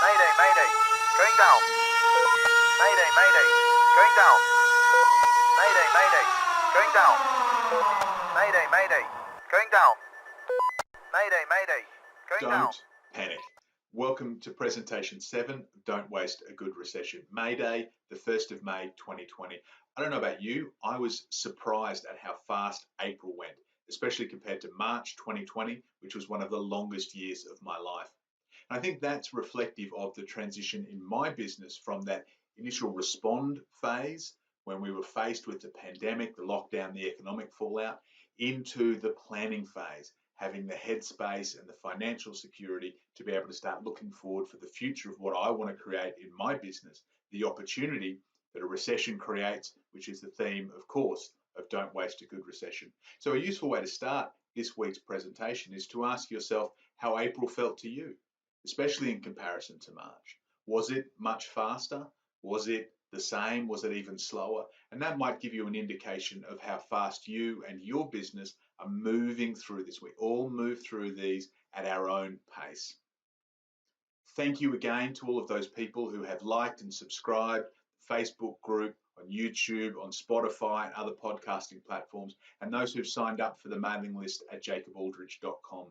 Mayday, mayday, going down. Mayday, mayday, going down. Mayday, mayday, going down. Mayday, mayday, going down. Mayday, mayday, going down. Don't panic. Welcome to presentation 7, Don't Waste a Good Recession. Mayday, the 1st of May 2020. I don't know about you, I was surprised at how fast April went, especially compared to March 2020, which was one of the longest years of my life. And I think that's reflective of the transition in my business from that initial respond phase when we were faced with the pandemic, the lockdown, the economic fallout, into the planning phase, having the headspace and the financial security to be able to start looking forward for the future of what I want to create in my business, the opportunity that a recession creates, which is the theme, of course, of Don't Waste a Good Recession. So a useful way to start this week's presentation is to ask yourself how April felt to you, especially in comparison to March. Was it much faster? Was it the same? Was it even slower? And that might give you an indication of how fast you and your business are moving through this. We all move through these at our own pace. Thank you again to all of those people who have liked and subscribed the Facebook group, on YouTube, on Spotify and other podcasting platforms, and those who've signed up for the mailing list at jacobaldridge.com.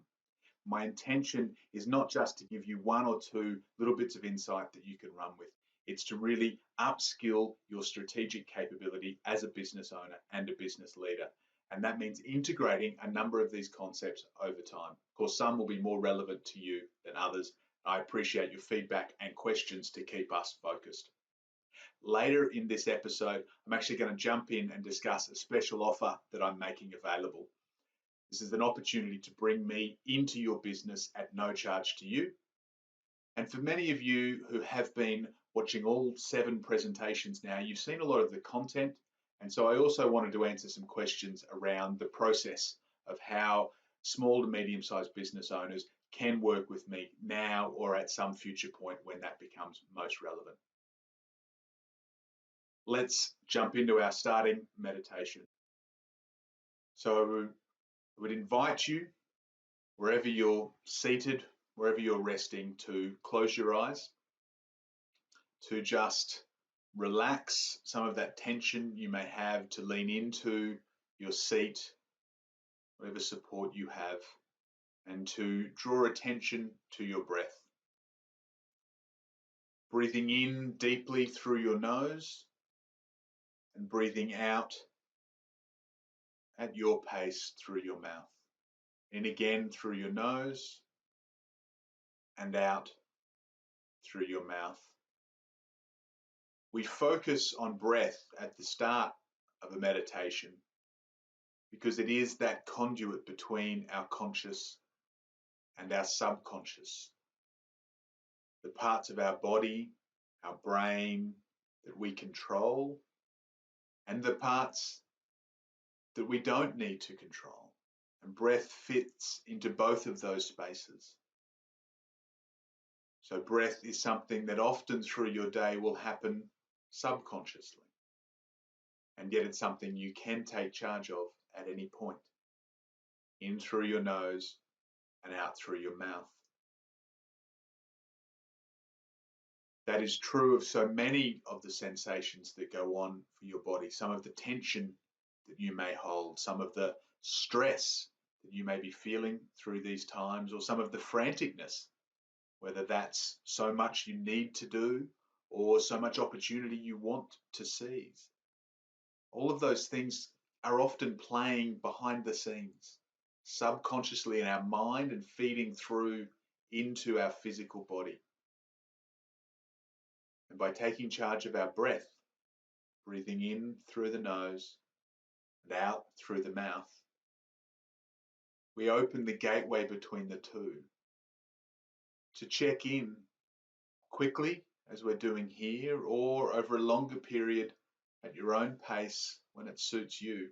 My intention is not just to give you one or two little bits of insight that you can run with. It's to really upskill your strategic capability as a business owner and a business leader. And that means integrating a number of these concepts over time. Of course, some will be more relevant to you than others. I appreciate your feedback and questions to keep us focused. Later in this episode, I'm actually going to jump in and discuss a special offer that I'm making available. This is an opportunity to bring me into your business at no charge to you. And for many of you who have been watching all 7 presentations now, you've seen a lot of the content. And so I also wanted to answer some questions around the process of how small to medium-sized business owners can work with me now or at some future point when that becomes most relevant. Let's jump into our starting meditation. So I would invite you, wherever you're seated, wherever you're resting, to close your eyes, to just relax some of that tension you may have, to lean into your seat, whatever support you have, and to draw attention to your breath. Breathing in deeply through your nose and breathing out at your pace through your mouth. In again through your nose and out through your mouth. We focus on breath at the start of a meditation because it is that conduit between our conscious and our subconscious. The parts of our body, our brain that we control, and the parts that we don't need to control. And breath fits into both of those spaces. So breath is something that often through your day will happen subconsciously. And yet it's something you can take charge of at any point. In through your nose and out through your mouth. That is true of so many of the sensations that go on for your body. Some of the tension that you may hold, some of the stress that you may be feeling through these times, or some of the franticness, whether that's so much you need to do or so much opportunity you want to seize. All of those things are often playing behind the scenes, subconsciously in our mind and feeding through into our physical body. And by taking charge of our breath, breathing in through the nose and out through the mouth, we open the gateway between the two to check in quickly, as we're doing here, or over a longer period at your own pace when it suits you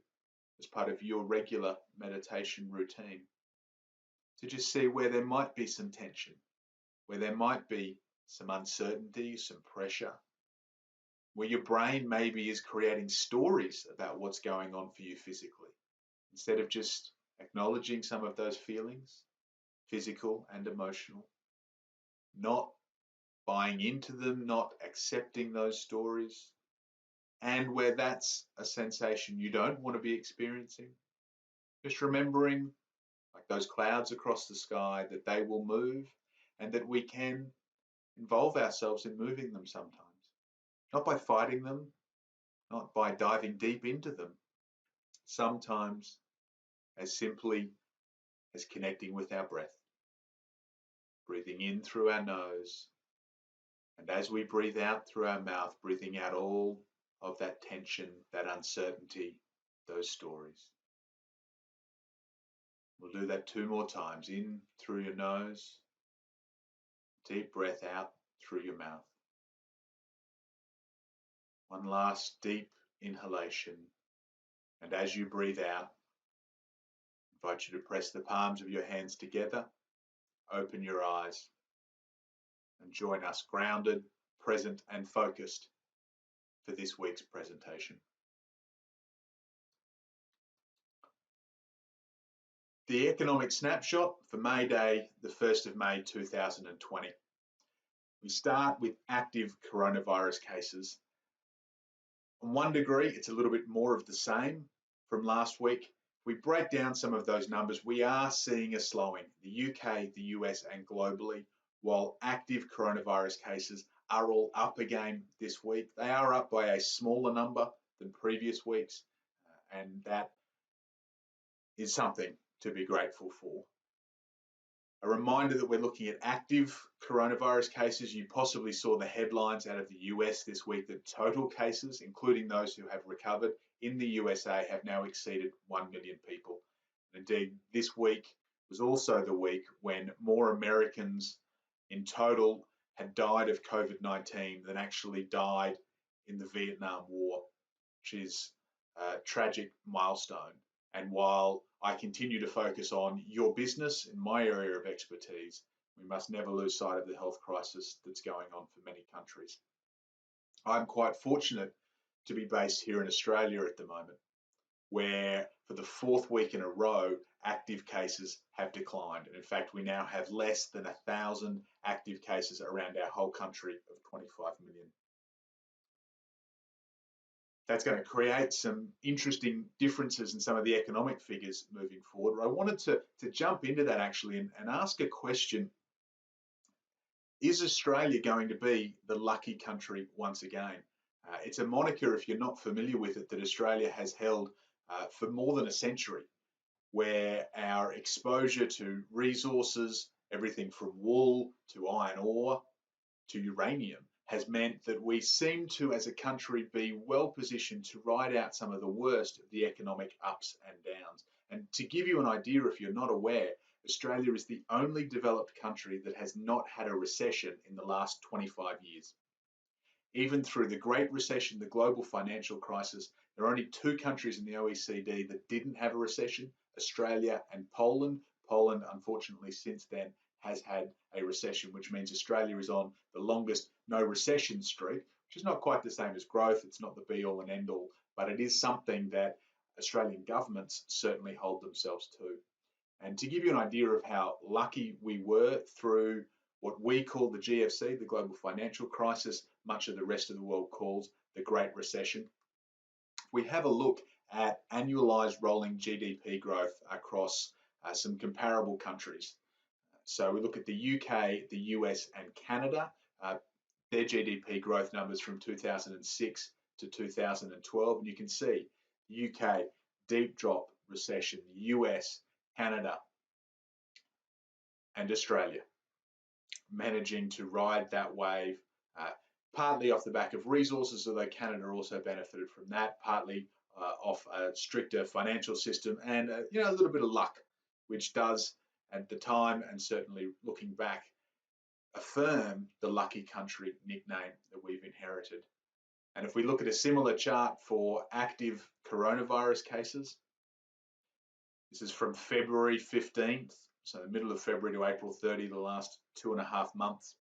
as part of your regular meditation routine, to just see where there might be some tension, where there might be some uncertainty, some pressure, where your brain maybe is creating stories about what's going on for you physically, instead of just acknowledging some of those feelings, physical and emotional, not buying into them, not accepting those stories, and where that's a sensation you don't want to be experiencing, just remembering, like those clouds across the sky, that they will move and that we can involve ourselves in moving them sometimes. Not by fighting them, not by diving deep into them, sometimes as simply as connecting with our breath, breathing in through our nose, and as we breathe out through our mouth, breathing out all of that tension, that uncertainty, those stories. We'll do that 2 more times. In through your nose, deep breath out through your mouth. One last deep inhalation. And as you breathe out, I invite you to press the palms of your hands together, open your eyes, and join us grounded, present, and focused for this week's presentation. The economic snapshot for May Day, the 1st of May 2020. We start with active coronavirus cases. On one degree, it's a little bit more of the same from last week. If we break down some of those numbers, we are seeing a slowing. The UK, the US, and globally, while active coronavirus cases are all up again this week, they are up by a smaller number than previous weeks, and that is something to be grateful for. A reminder that we're looking at active coronavirus cases. You possibly saw the headlines out of the US this week that total cases, including those who have recovered in the USA, have now exceeded 1 million people. Indeed, this week was also the week when more Americans in total had died of COVID-19 than actually died in the Vietnam War, which is a tragic milestone. And while I continue to focus on your business in my area of expertise, we must never lose sight of the health crisis that's going on for many countries. I'm quite fortunate to be based here in Australia at the moment, where for the 4th week in a row, active cases have declined. And in fact, we now have less than 1,000 active cases around our whole country of 25 million. That's going to create some interesting differences in some of the economic figures moving forward. I wanted to jump into that actually and ask a question. Is Australia going to be the lucky country once again? It's a moniker, if you're not familiar with it, that Australia has held for more than a century, where our exposure to resources, everything from wool to iron ore to uranium, has meant that we seem to, as a country, be well positioned to ride out some of the worst of the economic ups and downs. And to give you an idea, if you're not aware, Australia is the only developed country that has not had a recession in the last 25 years. Even through the Great Recession, the global financial crisis, there are only 2 countries in the OECD that didn't have a recession, Australia and Poland. Poland, unfortunately, since then has had a recession, which means Australia is on the longest no recession streak, which is not quite the same as growth. It's not the be all and end all, but it is something that Australian governments certainly hold themselves to. And to give you an idea of how lucky we were through what we call the GFC, the global financial crisis, much of the rest of the world calls the Great Recession, we have a look at annualized rolling GDP growth across some comparable countries. So we look at the UK, the US, and Canada, their GDP growth numbers from 2006 to 2012. And you can see the UK, deep drop recession, the US, Canada, and Australia managing to ride that wave, partly off the back of resources, although Canada also benefited from that, partly off a stricter financial system and a little bit of luck, which does at the time, and certainly looking back, affirm the lucky country nickname that we've inherited. And if we look at a similar chart for active coronavirus cases, this is from February 15th, so the middle of February to April 30, the last 2.5 months.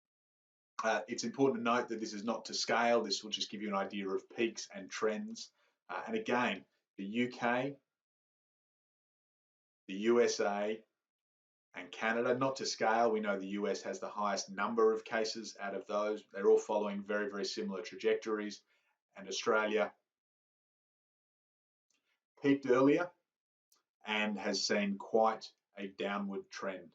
It's important to note that this is not to scale. This will just give you an idea of peaks and trends. And again, the UK, the USA, and Canada. Not to scale, we know the US has the highest number of cases out of those. They're all following very, very similar trajectories. And Australia peaked earlier and has seen quite a downward trend.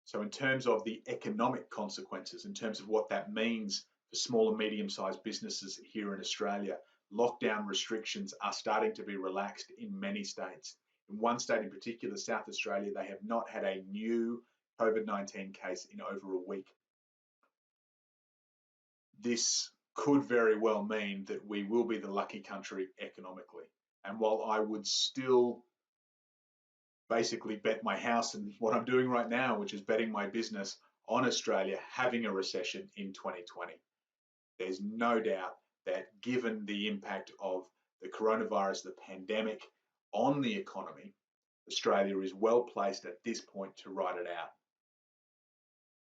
So in terms of the economic consequences, in terms of what that means for small and medium-sized businesses here in Australia, lockdown restrictions are starting to be relaxed in many states. In one state in particular, South Australia, they have not had a new COVID-19 case in over a week. This could very well mean that we will be the lucky country economically. And while I would still basically bet my house and what I'm doing right now, which is betting my business on Australia having a recession in 2020. There's no doubt that given the impact of the coronavirus, the pandemic on the economy, Australia is well placed at this point to ride it out.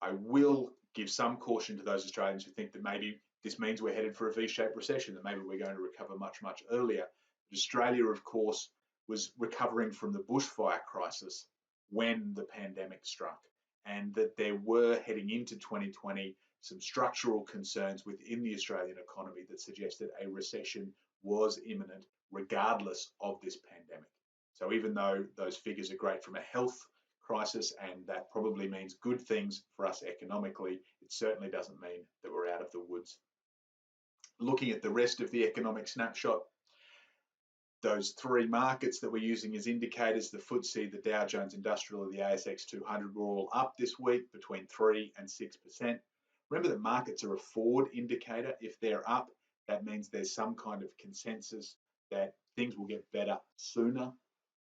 I will give some caution to those Australians who think that maybe this means we're headed for a V-shaped recession, that maybe we're going to recover much, much earlier. But Australia, of course, was recovering from the bushfire crisis when the pandemic struck, and that there were, heading into 2020, some structural concerns within the Australian economy that suggested a recession was imminent regardless of this pandemic. So even though those figures are great from a health crisis, and that probably means good things for us economically, it certainly doesn't mean that we're out of the woods. Looking at the rest of the economic snapshot, those three markets that we're using as indicators, the FTSE, the Dow Jones Industrial, and the ASX 200 were all up this week between 3 and 6%. Remember that markets are a forward indicator. If they're up, that means there's some kind of consensus that things will get better sooner,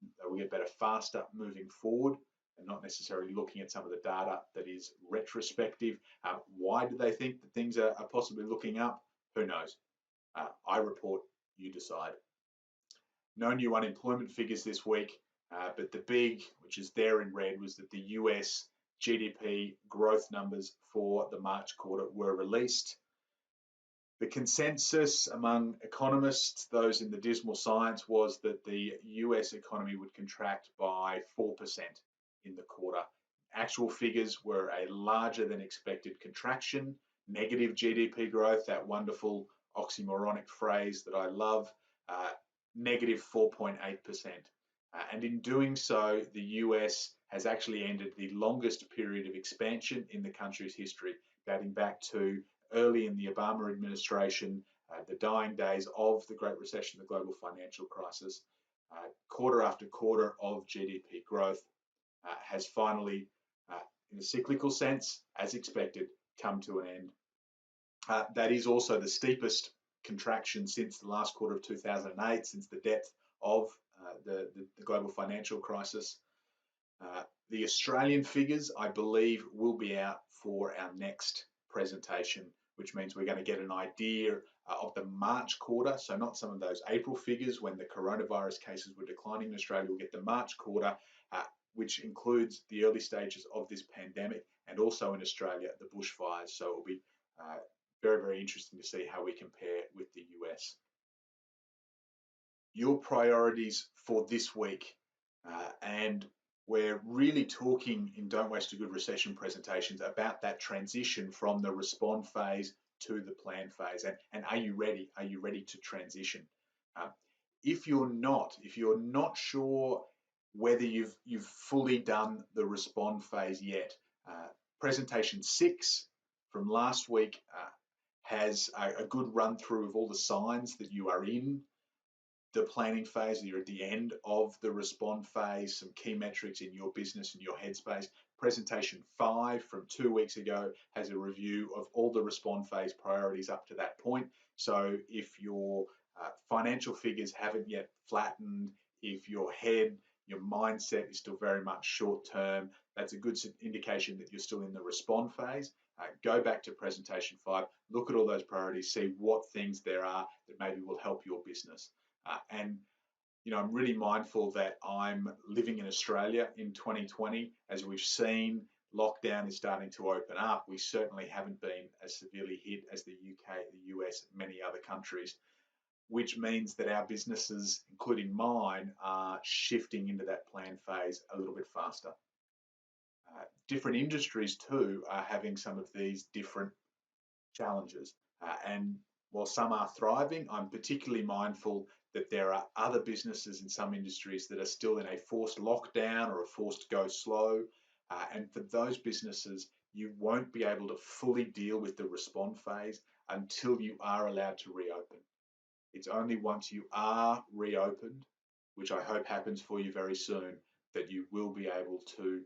they will get better faster moving forward, and not necessarily looking at some of the data that is retrospective. Why do they think that things are possibly looking up? Who knows? I report, you decide. No new unemployment figures this week, but the big, which is there in red, was that the US GDP growth numbers for the March quarter were released. The consensus among economists, those in the dismal science, was that the US economy would contract by 4% in the quarter. Actual figures were a larger than expected contraction, negative GDP growth, that wonderful oxymoronic phrase that I love, negative 4.8%. And in doing so, the US has actually ended the longest period of expansion in the country's history, dating back to early in the Obama administration, the dying days of the Great Recession, the global financial crisis. Quarter after quarter of GDP growth has finally, in a cyclical sense, as expected, come to an end. That is also the steepest contraction since the last quarter of 2008, since the depth of the global financial crisis. The Australian figures, I believe, will be out for our next presentation, which means we're going to get an idea of the March quarter. So not some of those April figures when the coronavirus cases were declining in Australia. We'll get the March quarter, which includes the early stages of this pandemic, and also in Australia, the bushfires. So it'll be very, very interesting to see how we compare with the US. Your priorities for this week, and we're really talking in Don't Waste a Good Recession presentations about that transition from the respond phase to the plan phase. And are you ready? Are you ready to transition? If you're not sure whether you've fully done the respond phase yet, presentation 6 from last week has a good run through of all the signs that you are in the planning phase, you're at the end of the respond phase, some key metrics in your business and your headspace. Presentation 5 from 2 weeks ago has a review of all the respond phase priorities up to that point. So if your financial figures haven't yet flattened, if your mindset is still very much short term, that's a good indication that you're still in the respond phase. Go back to presentation 5, look at all those priorities, see what things there are that maybe will help your business. And I'm really mindful that I'm living in Australia in 2020. As we've seen, lockdown is starting to open up. We certainly haven't been as severely hit as the UK, the US, and many other countries, which means that our businesses, including mine, are shifting into that plan phase a little bit faster. Different industries too are having some of these different challenges. And while some are thriving, I'm particularly mindful that there are other businesses in some industries that are still in a forced lockdown or a forced go slow. And for those businesses, you won't be able to fully deal with the respond phase until you are allowed to reopen. It's only once you are reopened, which I hope happens for you very soon, that you will be able to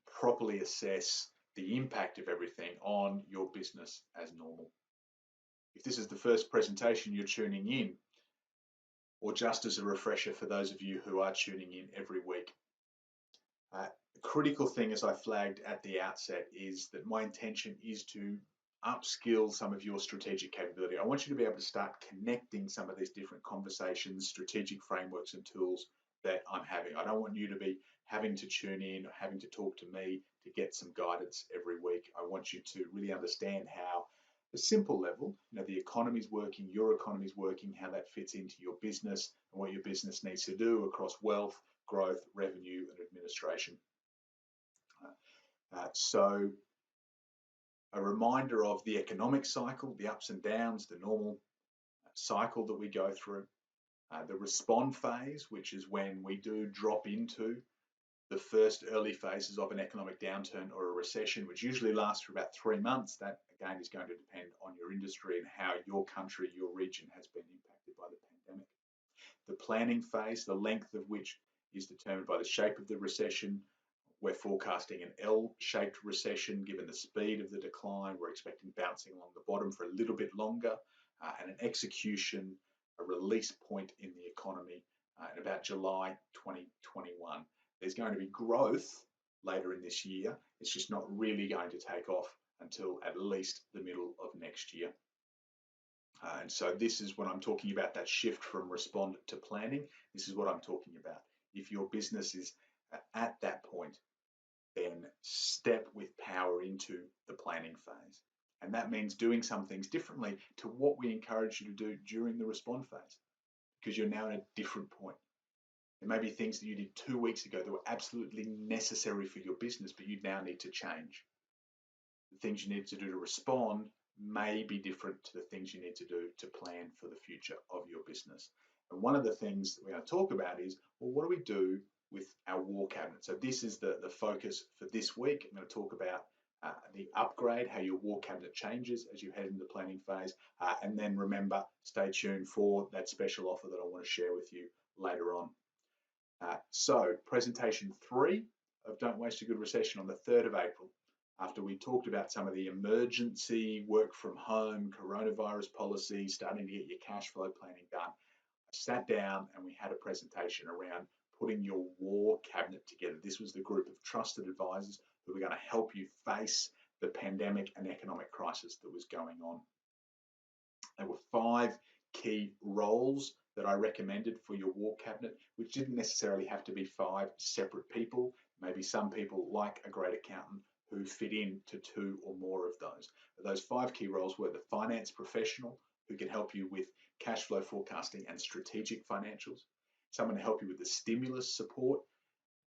properly assess the impact of everything on your business as normal. If this is the first presentation you're tuning in, or just as a refresher for those of you who are tuning in every week, the critical thing, as I flagged at the outset, is that my intention is to upskill some of your strategic capability. I want you to be able to start connecting some of these different conversations, strategic frameworks and tools that I'm having. I don't want you to be having to tune in or having to talk to me to get some guidance every week. I want you to really understand how a simple level, the economy's working, your economy's working, how that fits into your business and what your business needs to do across wealth, growth, revenue, and administration. So a reminder of the economic cycle, the ups and downs, the normal cycle that we go through, the respond phase, which is when we do drop into the first early phases of an economic downturn or a recession, which usually lasts for about 3 months. That, again, is going to depend on your industry and how your country, your region has been impacted by the pandemic. The planning phase, the length of which is determined by the shape of the recession. We're forecasting an L-shaped recession given the speed of the decline. We're expecting bouncing along the bottom for a little bit longer, and an execution, a release point in the economy in about July 2021. There's going to be growth later in this year. It's just not really going to take off until at least the middle of next year. And so this is when I'm talking about that shift from respond to planning. This is what I'm talking about. If your business is at that point, then step with power into the planning phase. And that means doing some things differently to what we encourage you to do during the respond phase, because you're now at a different point. There may be things that you did 2 weeks ago that were absolutely necessary for your business, but you now need to change. The things you need to do to respond may be different to the things you need to do to plan for the future of your business. And one of the things that we're going to talk about is, well, what do we do with our war cabinet? So this is the focus for this week. I'm going to talk about the upgrade, how your war cabinet changes as you head into the planning phase. And then remember, stay tuned for that special offer that I want to share with you later on. So presentation 3 of Don't Waste a Good Recession on the 3rd of April. After we talked about some of the emergency work from home, coronavirus policies, starting to get your cash flow planning done, I sat down and we had a presentation around putting your war cabinet together. This was the group of trusted advisors who were going to help you face the pandemic and economic crisis that was going on. There were 5 key roles that I recommended for your war cabinet, which didn't necessarily have to be 5 separate people. Maybe some people, like a great accountant, who fit into 2 or more of those. But those 5 key roles were the finance professional, who can help you with cash flow forecasting and strategic financials, someone to help you with the stimulus support.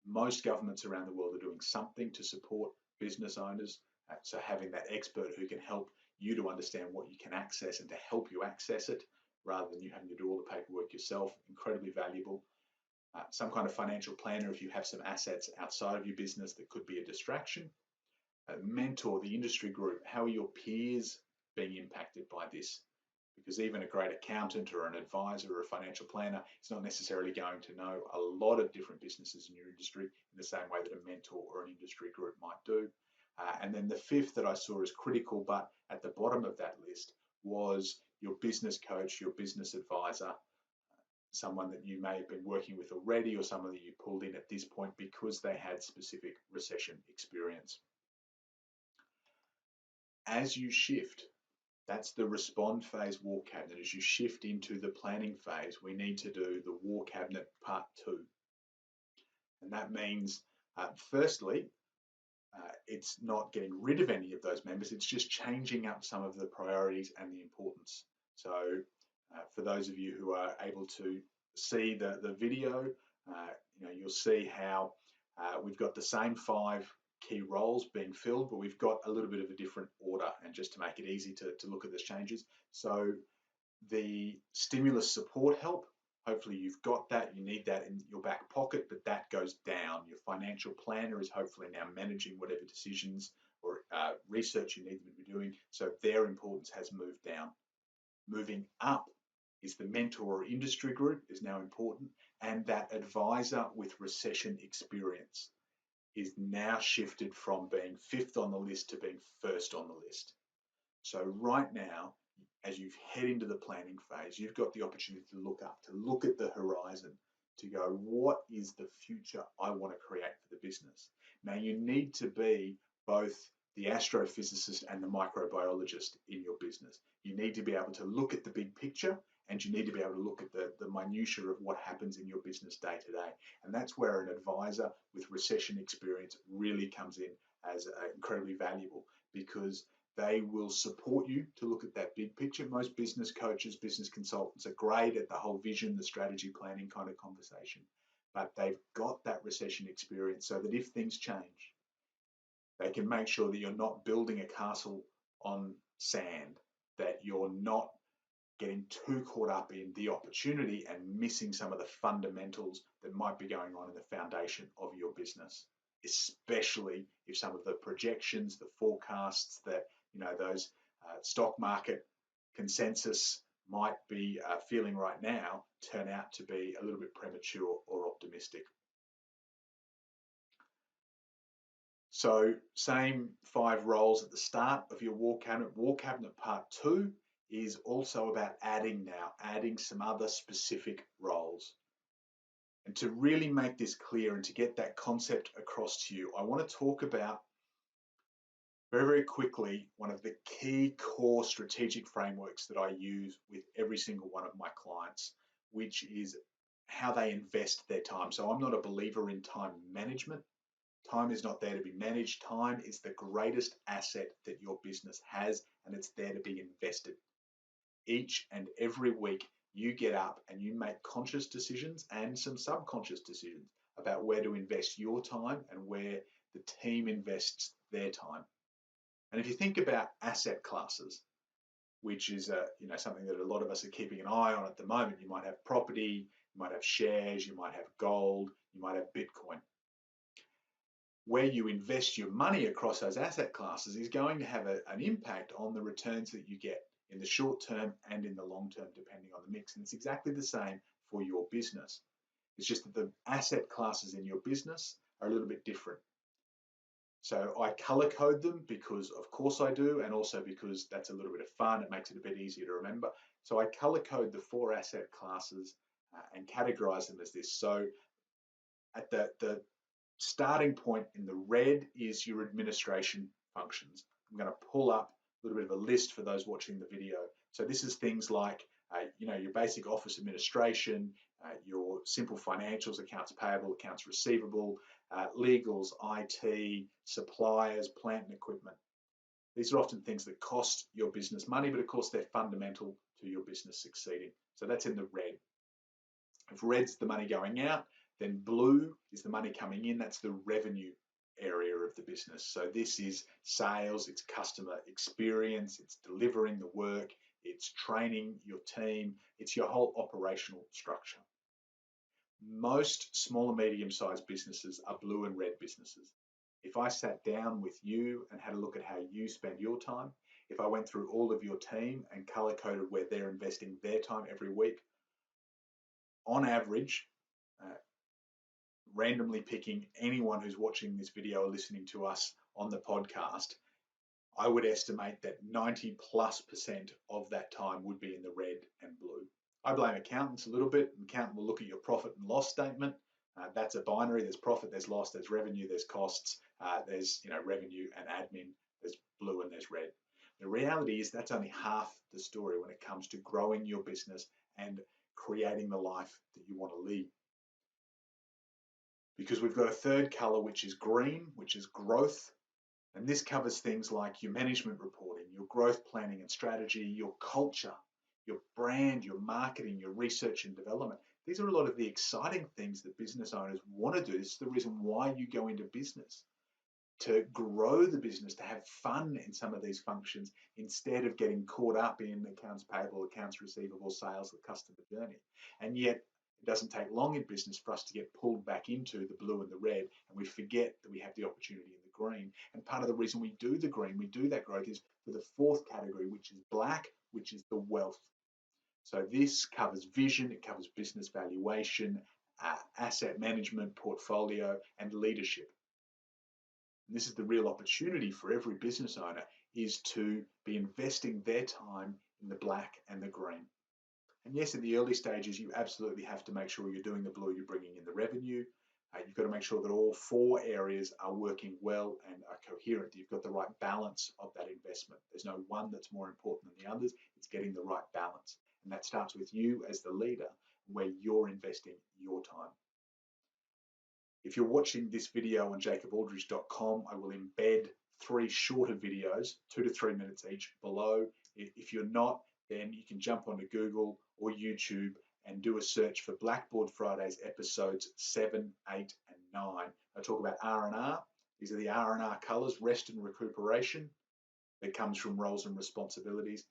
Most governments around the world are doing something to support business owners. So having that expert who can help you to understand what you can access and to help you access it, rather than you having to do all the paperwork yourself, incredibly valuable. Some kind of financial planner if you have some assets outside of your business that could be a distraction. Mentor, the industry group. How are your peers being impacted by this? Because even a great accountant or an advisor or a financial planner is not necessarily going to know a lot of different businesses in your industry in the same way that a mentor or an industry group might do. And then the 5th that I saw as critical, but at the bottom of that list, was your business coach, your business advisor, someone that you may have been working with already or someone that you pulled in at this point because they had specific recession experience. As you shift, that's the respond phase war cabinet. As you shift into the planning phase, we need to do the war cabinet part 2. And that means, firstly, it's not getting rid of any of those members, it's just changing up some of the priorities and the importance. So for those of you who are able to see the video, you'll see how we've got the same 5 key roles being filled, but we've got a little bit of a different order, and just to make it easy to look at those changes. So the stimulus support help, hopefully you've got that, you need that in your back pocket, but that goes down. Your financial planner is hopefully now managing whatever decisions or research you need them to be doing, so their importance has moved down. Moving up is the mentor or industry group is now important, and that advisor with recession experience is now shifted from being 5th on the list to being 1st on the list. So right now, as you head into the planning phase, you've got the opportunity to look up, to look at the horizon, to go, what is the future I want to create for the business? Now, you need to be both the astrophysicist and the microbiologist in your business. You need to be able to look at the big picture, and you need to be able to look at the minutiae of what happens in your business day to day. And that's where an advisor with recession experience really comes in as incredibly valuable, because they will support you to look at that big picture. Most business coaches, business consultants are great at the whole vision, the strategy planning kind of conversation, but they've got that recession experience so that if things change, they can make sure that you're not building a castle on sand, that you're not getting too caught up in the opportunity and missing some of the fundamentals that might be going on in the foundation of your business, especially if some of the projections, the forecasts that those stock market consensus might be feeling right now turn out to be a little bit premature or optimistic. So same 5 roles at the start of your War Cabinet. War Cabinet Part 2 is also about adding some other specific roles. And to really make this clear and to get that concept across to you, I want to talk about very, very quickly one of the key core strategic frameworks that I use with every single one of my clients, which is how they invest their time. So I'm not a believer in time management. Time is not there to be managed. Time is the greatest asset that your business has, and it's there to be invested. Each and every week, you get up and you make conscious decisions and some subconscious decisions about where to invest your time and where the team invests their time. And if you think about asset classes, which is something that a lot of us are keeping an eye on at the moment, you might have property, you might have shares, you might have gold, you might have Bitcoin. Where you invest your money across those asset classes is going to have an impact on the returns that you get in the short term and in the long term, depending on the mix. And it's exactly the same for your business. It's just that the asset classes in your business are a little bit different. So I color code them because of course I do, and also because that's a little bit of fun. It makes it a bit easier to remember. So I color code the 4 asset classes and categorize them as this. So at the starting point in the red is your administration functions. I'm going to pull up a little bit of a list for those watching the video. So this is things like your basic office administration, your simple financials, accounts payable, accounts receivable, legals, IT, suppliers, plant and equipment. These are often things that cost your business money, but of course they're fundamental to your business succeeding. So that's in the red. If red's the money going out, then blue is the money coming in. That's the revenue area of the business. So this is sales, it's customer experience, it's delivering the work, it's training your team, it's your whole operational structure. Most small and medium-sized businesses are blue and red businesses. If I sat down with you and had a look at how you spend your time, if I went through all of your team and color-coded where they're investing their time every week, on average, randomly picking anyone who's watching this video or listening to us on the podcast, I would estimate that 90+% of that time would be in the red and blue. I blame accountants a little bit. An accountant will look at your profit and loss statement. That's a binary. There's profit, there's loss, there's revenue, there's costs, there's revenue and admin, there's blue and there's red. The reality is that's only half the story when it comes to growing your business and creating the life that you want to lead. Because we've got a third color, which is green, which is growth. And this covers things like your management reporting, your growth planning and strategy, your culture, your brand, your marketing, your research and development. These are a lot of the exciting things that business owners want to do. This is the reason why you go into business, to grow the business, to have fun in some of these functions instead of getting caught up in accounts payable, accounts receivable, sales, the customer journey. And yet it doesn't take long in business for us to get pulled back into the blue and the red, and we forget that we have the opportunity in the green. And part of the reason we do the green, we do that growth, is for the fourth category, which is black, which is the wealth. So this covers vision, it covers business valuation, asset management, portfolio, and leadership. And this is the real opportunity for every business owner, is to be investing their time in the black and the green. And yes, in the early stages, you absolutely have to make sure you're doing the blue, you're bringing in the revenue. You've got to make sure that all four areas are working well and are coherent. You've got the right balance of that investment. There's no one that's more important than the others. It's getting the right balance. And that starts with you as the leader, where you're investing your time. If you're watching this video on jacobaldridge.com, I will embed 3 shorter videos, 2 to 3 minutes each, below. If you're not, then you can jump onto Google or YouTube and do a search for Blackboard Fridays episodes 7, 8, and 9. I talk about R&R. These are the R&R colors, rest and recuperation, that comes from roles and responsibilities.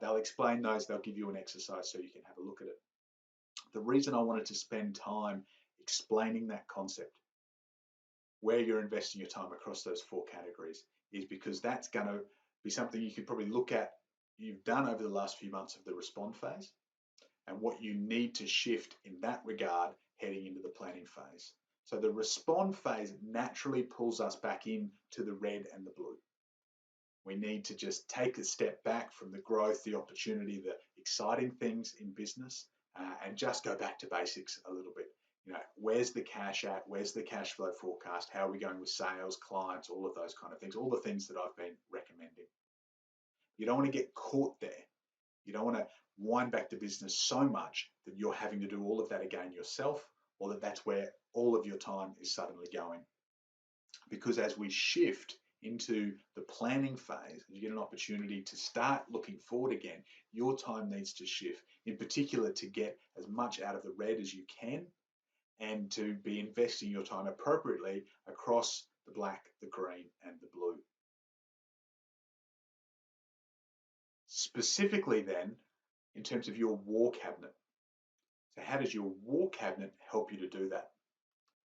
They'll explain those. They'll give you an exercise so you can have a look at it. The reason I wanted to spend time explaining that concept, where you're investing your time across those 4 categories, is because that's going to be something you could probably look at, you've done over the last few months of the respond phase, and what you need to shift in that regard heading into the planning phase. So the respond phase naturally pulls us back into the red and the blue. We need to just take a step back from the growth, the opportunity, the exciting things in business, and just go back to basics a little bit. Where's the cash at? Where's the cash flow forecast? How are we going with sales, clients, all of those kind of things, all the things that I've been recommending. You don't want to get caught there. You don't want to wind back the business so much that you're having to do all of that again yourself, or that's where all of your time is suddenly going. Because as we shift into the planning phase, you get an opportunity to start looking forward again, your time needs to shift, in particular to get as much out of the red as you can, and to be investing your time appropriately across the black, the green, and the blue. Specifically then, in terms of your war cabinet. So how does your war cabinet help you to do that?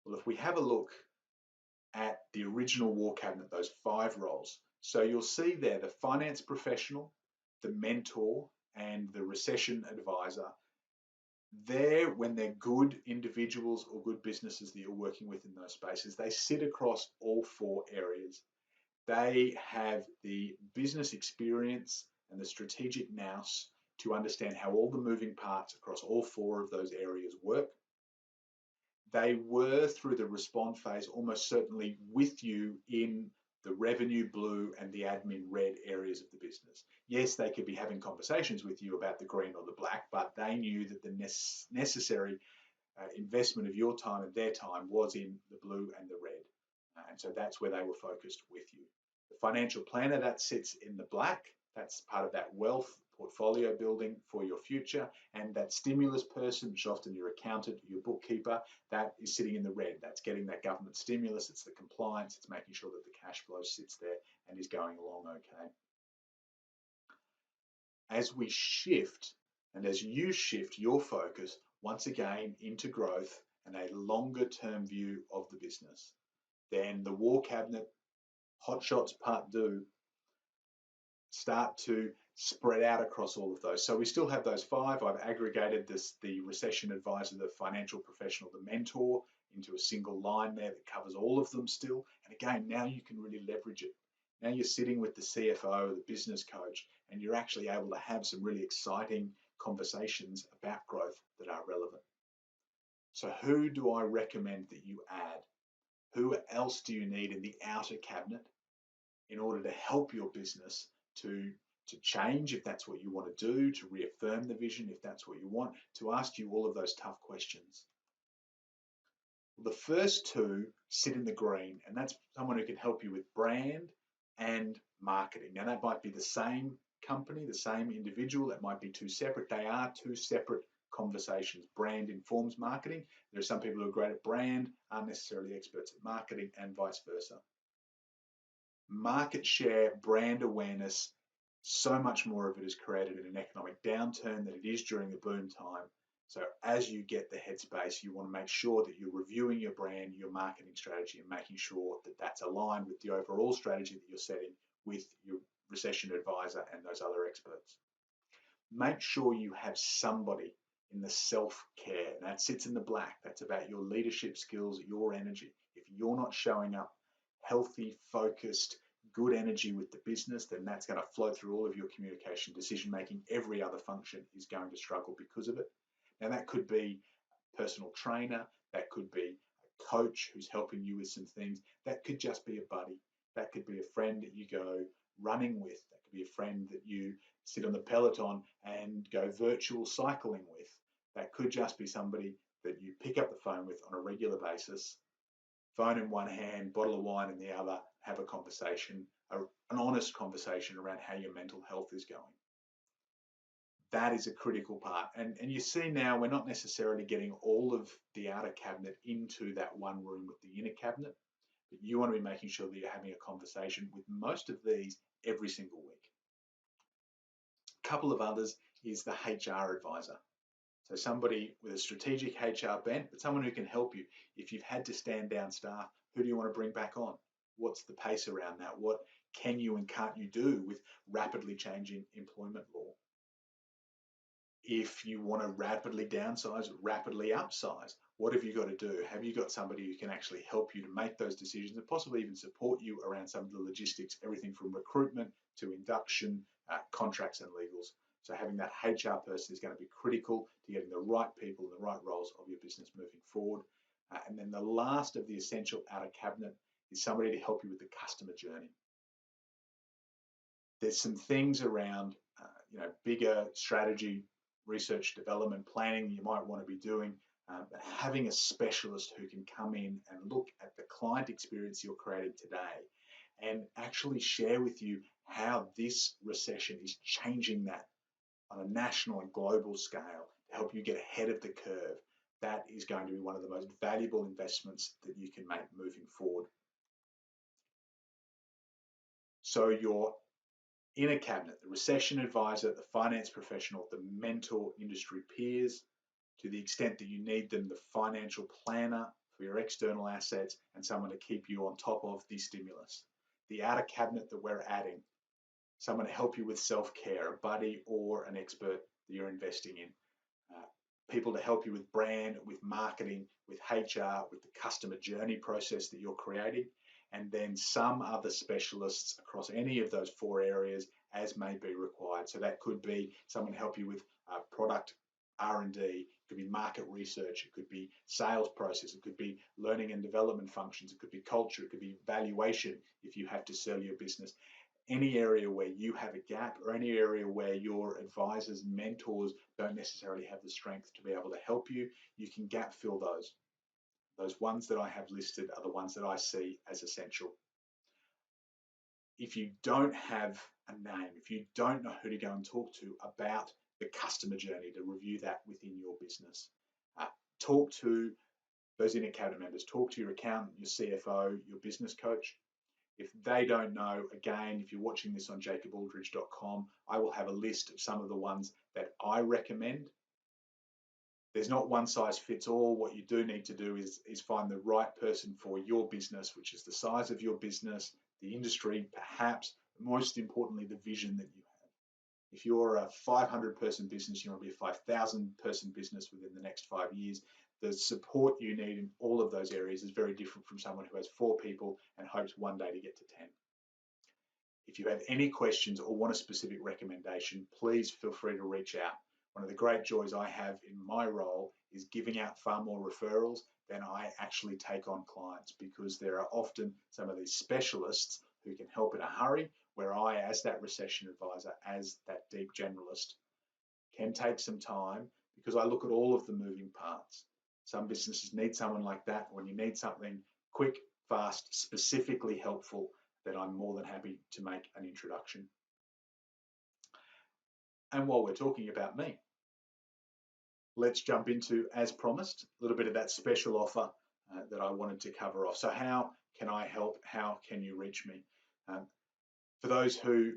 Well, if we have a look at the original war cabinet, those 5 roles, so you'll see there the finance professional, the mentor, and the recession advisor. There, when they're good individuals or good businesses that you're working with in those spaces, they sit across all 4 areas. They have the business experience and the strategic nous to understand how all the moving parts across all 4 of those areas work. They were, through the respond phase, almost certainly with you in the revenue blue and the admin red areas of the business. Yes, they could be having conversations with you about the green or the black, but they knew that the necessary investment of your time and their time was in the blue and the red. And so that's where they were focused with you. The financial planner, that sits in the black. That's part of that wealth portfolio building for your future. And that stimulus person, which is often your accountant, your bookkeeper, that is sitting in the red. That's getting that government stimulus. It's the compliance. It's making sure that the cash flow sits there and is going along okay. As we shift, and as you shift your focus once again into growth and a longer term view of the business, then the war cabinet, hot shots part 2, start to spread out across all of those. So we still have those 5. I've aggregated the recession advisor, the financial professional, the mentor, into a single line there that covers all of them still. And again, now you can really leverage it. Now you're sitting with the CFO, the business coach, and you're actually able to have some really exciting conversations about growth that are relevant. So who do I recommend that you add? Who else do you need in the outer cabinet in order to help your business to change if that's what you want to do, to reaffirm the vision if that's what you want, to ask you all of those tough questions? Well, the first 2 sit in the green, and that's someone who can help you with brand and marketing. Now that might be the same company, the same individual, that might be 2 separate. They are 2 separate conversations. Brand informs marketing. There are some people who are great at brand, aren't necessarily experts at marketing, and vice versa. Market share, brand awareness, so much more of it is created in an economic downturn than it is during a boom time. So as you get the headspace, you want to make sure that you're reviewing your brand, your marketing strategy, and making sure that that's aligned with the overall strategy that you're setting with your recession advisor and those other experts. Make sure you have somebody in the self-care. That sits in the black. That's about your leadership skills, your energy. If you're not showing up healthy, focused, good energy with the business, then that's going to flow through all of your communication, decision making. Every other function is going to struggle because of it. Now, that could be a personal trainer, that could be a coach who's helping you with some things, that could just be a buddy, that could be a friend that you go running with, that could be a friend that you sit on the Peloton and go virtual cycling with, that could just be somebody that you pick up the phone with on a regular basis, phone in one hand, bottle of wine in the other, have a conversation, an honest conversation around how your mental health is going. That is a critical part. And you see now we're not necessarily getting all of the outer cabinet into that one room with the inner cabinet, but you want to be making sure that you're having a conversation with most of these every single week. A couple of others is the HR advisor. So somebody with a strategic HR bent, but someone who can help you. If you've had to stand down staff, who do you want to bring back on? What's the pace around that? What can you and can't you do with rapidly changing employment law? If you want to rapidly downsize, rapidly upsize, what have you got to do? Have you got somebody who can actually help you to make those decisions and possibly even support you around some of the logistics, everything from recruitment to induction, contracts and legals? So having that HR person is going to be critical to getting the right people in the right roles of your business moving forward. And then the last of the essential outer cabinet is somebody to help you with the customer journey. There's some things around, bigger strategy, research, development, planning you might want to be doing, but having a specialist who can come in and look at the client experience you're creating today and actually share with you how this recession is changing that on a national and global scale to help you get ahead of the curve. That is going to be one of the most valuable investments that you can make moving forward. So your inner cabinet, the recession advisor, the finance professional, the mentor, industry peers, to the extent that you need them, the financial planner for your external assets, and someone to keep you on top of the stimulus. The outer cabinet that we're adding, someone to help you with self-care, a buddy or an expert that you're investing in. People to help you with brand, with marketing, with HR, with the customer journey process that you're creating, and then some other specialists across any of those four areas as may be required. So that could be someone to help you with product R&D, it could be market research, it could be sales process, it could be learning and development functions, it could be culture, it could be valuation if you have to sell your business. Any area where you have a gap or any area where your advisors, mentors don't necessarily have the strength to be able to help you, you can gap fill those. Those ones that I have listed are the ones that I see as essential. If you don't have a name, if you don't know who to go and talk to about the customer journey, to review that within your business, talk to those inner cabinet members, talk to your accountant, your CFO, your business coach. If they don't know, again, if you're watching this on jacobaldridge.com, I will have a list of some of the ones that I recommend. There's not one size fits all. What you do need to do is find the right person for your business, which is the size of your business, the industry, perhaps, most importantly, the vision that you have. If you're a 500-person business, you want to be a 5,000-person business within the next 5 years, the support you need in all of those areas is very different from someone who has 4 people and hopes one day to get to 10. If you have any questions or want a specific recommendation, please feel free to reach out. One of the great joys I have in my role is giving out far more referrals than I actually take on clients, because there are often some of these specialists who can help in a hurry, where I, as that recession advisor, as that deep generalist, can take some time because I look at all of the moving parts. Some businesses need someone like that. When you need something quick, fast, specifically helpful, then I'm more than happy to make an introduction. And while we're talking about me, let's jump into, as promised, a little bit of that special offer that I wanted to cover off. So how can I help? How can you reach me? For those who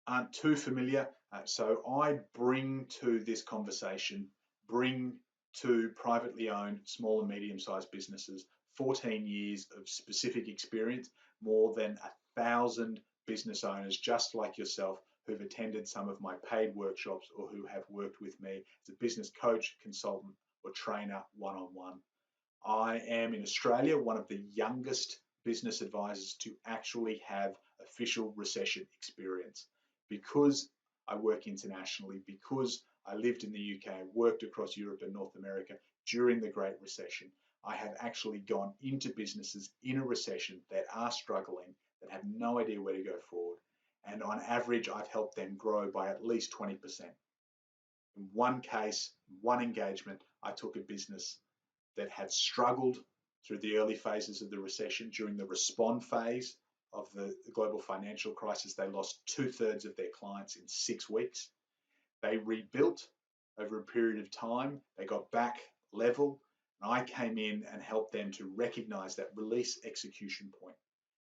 aren't too familiar, so I bring to this conversation, bring to privately owned small and medium-sized businesses 14 years of specific experience, more than 1,000 business owners just like yourself who've attended some of my paid workshops or who have worked with me as a business coach, consultant, or trainer one-on-one. I am in Australia one of the youngest business advisors to actually have official recession experience, because I work internationally, because I lived in the UK, worked across Europe and North America during the Great Recession. I have actually gone into businesses in a recession that are struggling, that have no idea where to go forward. And on average, I've helped them grow by at least 20%. In one case, one engagement, I took a business that had struggled through the early phases of the recession. During the respond phase of the global financial crisis, they lost 2/3 of their clients in 6 weeks. They rebuilt over a period of time. They got back level. And I came in and helped them to recognize that release execution point.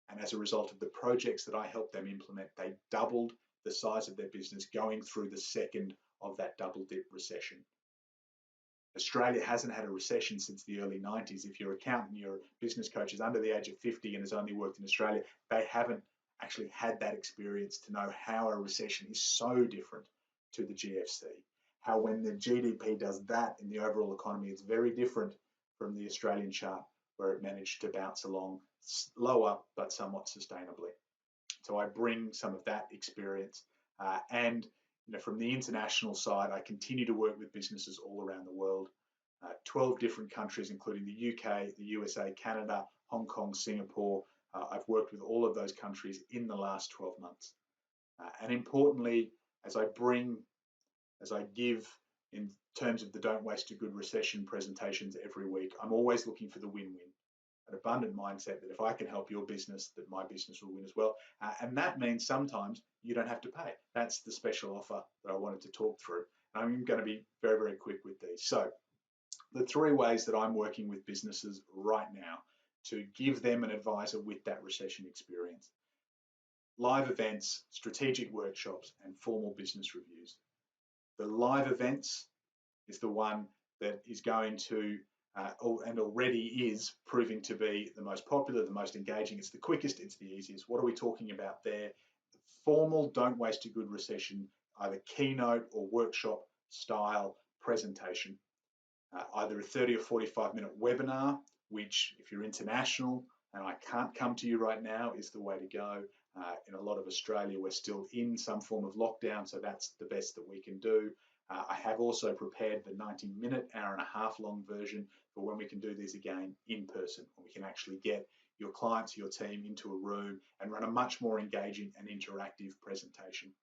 And as a result of the projects that I helped them implement, they doubled the size of their business going through the second of that double dip recession. Australia hasn't had a recession since the early 90s. If your accountant, your business coach is under the age of 50 and has only worked in Australia, they haven't actually had that experience to know how a recession is so different to the GFC. How when the GDP does that in the overall economy, it's very different from the Australian chart, where it managed to bounce along lower but somewhat sustainably. So I bring some of that experience, and from the international side, I continue to work with businesses all around the world, 12 different countries, including the UK, the USA, Canada, Hong Kong, Singapore. I've worked with all of those countries in the last 12 months. And importantly, as I give in terms of the Don't Waste a Good Recession presentations every week, I'm always looking for the win-win. An abundant mindset that if I can help your business, that my business will win as well. And that means sometimes you don't have to pay. That's the special offer that I wanted to talk through. I'm going to be very, very quick with these. So the 3 ways that I'm working with businesses right now to give them an advisor with that recession experience: live events, strategic workshops, and formal business reviews. The live events is the one that is going to and already is proving to be the most popular, the most engaging. It's the quickest, it's the easiest. What are we talking about there? Formal Don't Waste a Good Recession, either keynote or workshop style presentation, either a 30 or 45-minute webinar, which if you're international and I can't come to you right now, is the way to go. In a lot of Australia, we're still in some form of lockdown, so that's the best that we can do. I have also prepared the 90-minute, hour and a half long version for when we can do these again in person, when we can actually get your clients, your team into a room and run a much more engaging and interactive presentation.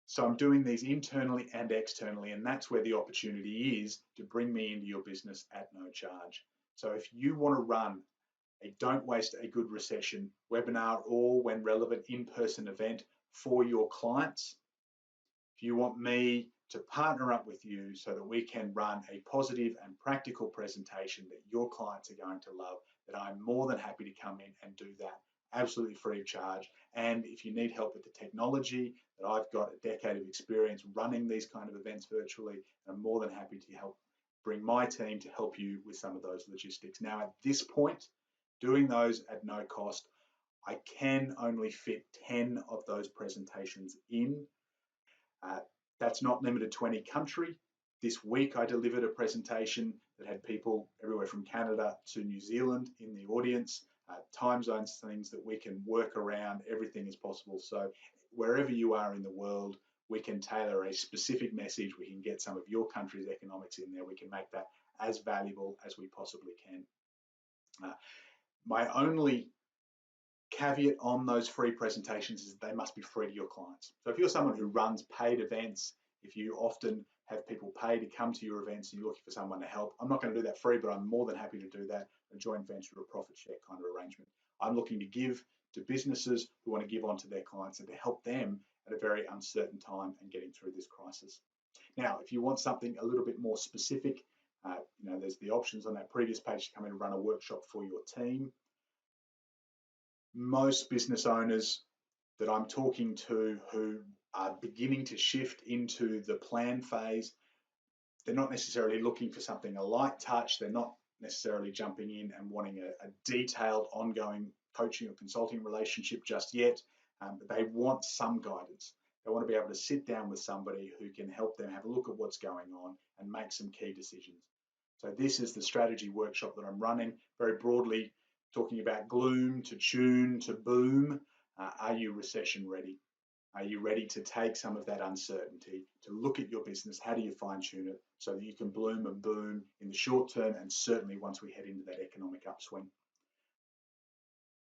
So I'm doing these internally and externally, and that's where the opportunity is to bring me into your business at no charge. So if you want to run a Don't Waste a Good Recession webinar, or when relevant in-person event for your clients, if you want me to partner up with you so that we can run a positive and practical presentation that your clients are going to love, then I'm more than happy to come in and do that absolutely free of charge. And if you need help with the technology, that I've got a decade of experience running these kind of events virtually, I'm more than happy to help bring my team to help you with some of those logistics. Now, at this point, doing those at no cost, I can only fit 10 of those presentations in. That's not limited to any country. This week I delivered a presentation that had people everywhere from Canada to New Zealand in the audience, time zones, things that we can work around. Everything is possible. So wherever you are in the world, we can tailor a specific message. We can get some of your country's economics in there. We can make that as valuable as we possibly can. My only caveat on those free presentations is they must be free to your clients. So if you're someone who runs paid events, if you often have people pay to come to your events and you're looking for someone to help, I'm not going to do that free, but I'm more than happy to do that, a joint venture or a profit share kind of arrangement. I'm looking to give to businesses who want to give on to their clients and to help them at a very uncertain time and getting through this crisis. Now, if you want something a little bit more specific, there's the options on that previous page to come in and run a workshop for your team. most business owners that I'm talking to who are beginning to shift into the plan phase, they're not necessarily looking for something a light touch. They're not necessarily jumping in and wanting a detailed ongoing coaching or consulting relationship just yet, but they want some guidance. They want to be able to sit down with somebody who can help them have a look at what's going on and make some key decisions. So this is the strategy workshop that I'm running, very broadly talking about gloom to tune to boom. Are you recession ready? Are you ready to take some of that uncertainty, to look at your business? How do you fine tune it so that you can bloom and boom in the short term, and certainly once we head into that economic upswing?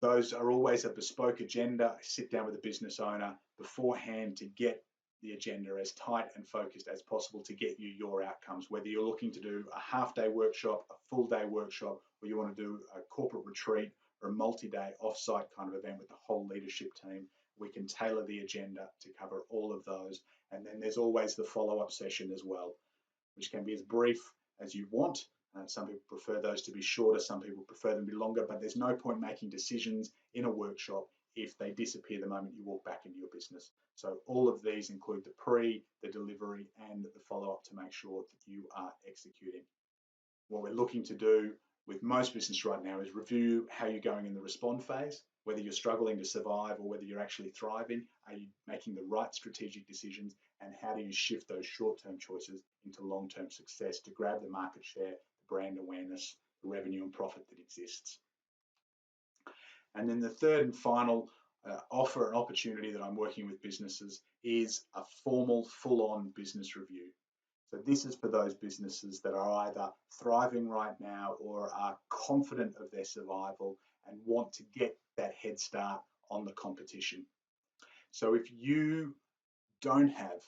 Those are always a bespoke agenda. I sit down with a business owner beforehand to get the agenda as tight and focused as possible to get you your outcomes, whether you're looking to do a half-day workshop, a full-day workshop, or you want to do a corporate retreat or a multi-day off-site kind of event with the whole leadership team. We can tailor the agenda to cover all of those. And then there's always the follow-up session as well, which can be as brief as you want. Some people prefer those to be shorter, some people prefer them to be longer, but there's no point making decisions in a workshop if they disappear the moment you walk back into your business. So all of these include the pre, the delivery, and the follow-up to make sure that you are executing. What we're looking to do with most business right now is review how you're going in the respond phase, whether you're struggling to survive or whether you're actually thriving. Are you making the right strategic decisions, and how do you shift those short-term choices into long-term success to grab the market share, the brand awareness, the revenue and profit that exists? And then the third and final offer and opportunity that I'm working with businesses is a formal, full-on business review. So this is for those businesses that are either thriving right now or are confident of their survival and want to get that head start on the competition. So if you don't have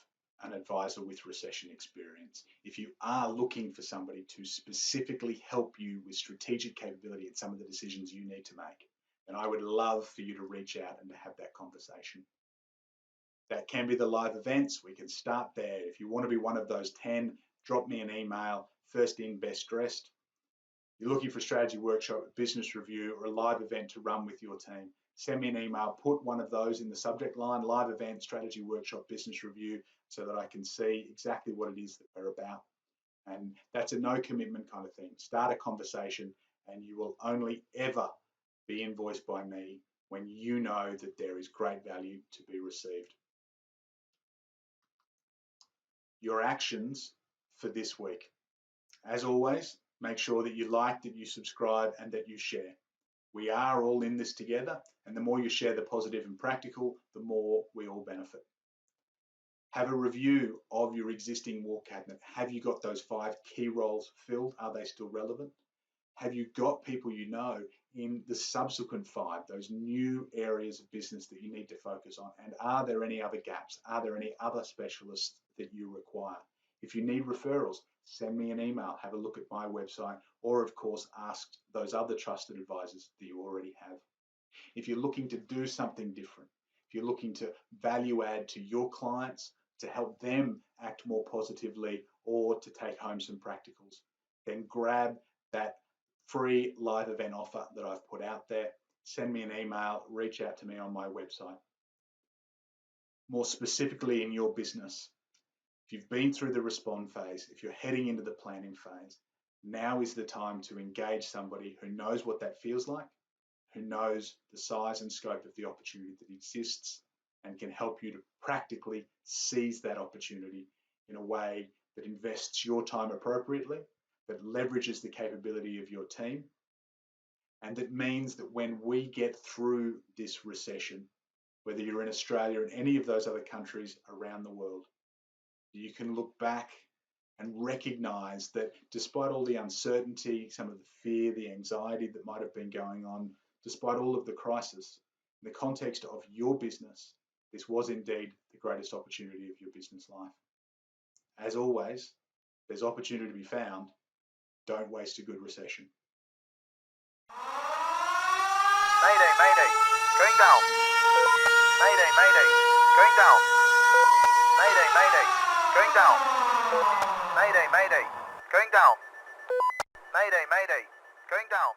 an advisor with recession experience, if you are looking for somebody to specifically help you with strategic capability and some of the decisions you need to make, then I would love for you to reach out and to have that conversation. That can be the live events. We can start there. If you want to be one of those 10, drop me an email, first in, best dressed. You're looking for a strategy workshop, a business review, or a live event to run with your team, send me an email, put one of those in the subject line, live event, strategy workshop, business review, so that I can see exactly what it is that we're about. And that's a no commitment kind of thing. Start a conversation, and you will only ever be invoiced by me when you know that there is great value to be received. Your actions for this week. As always, make sure that you like, that you subscribe, and that you share. We are all in this together, and the more you share the positive and practical, the more we all benefit. Have a review of your existing war cabinet. Have you got those 5 key roles filled? Are they still relevant? Have you got people you know in the subsequent 5, those new areas of business that you need to focus on? And are there any other gaps? Are there any other specialists that you require? If you need referrals, send me an email, have a look at my website, or of course, ask those other trusted advisors that you already have. If you're looking to do something different, if you're looking to value add to your clients, to help them act more positively, or to take home some practicals, then grab that free live event offer that I've put out there. Send me an email, reach out to me on my website. More specifically in your business, if you've been through the respond phase, if you're heading into the planning phase, now is the time to engage somebody who knows what that feels like, who knows the size and scope of the opportunity that exists, and can help you to practically seize that opportunity in a way that invests your time appropriately, that leverages the capability of your team, and that means that when we get through this recession, whether you're in Australia or any of those other countries around the world, you can look back and recognize that despite all the uncertainty, some of the fear, the anxiety that might have been going on, despite all of the crisis, in the context of your business, this was indeed the greatest opportunity of your business life. As always, there's opportunity to be found. Don't waste a good recession. Mayday, mayday, going down. Mayday, mayday, going down. Mayday, mayday, going down. Mayday, mayday, going down. Mayday, mayday, going down.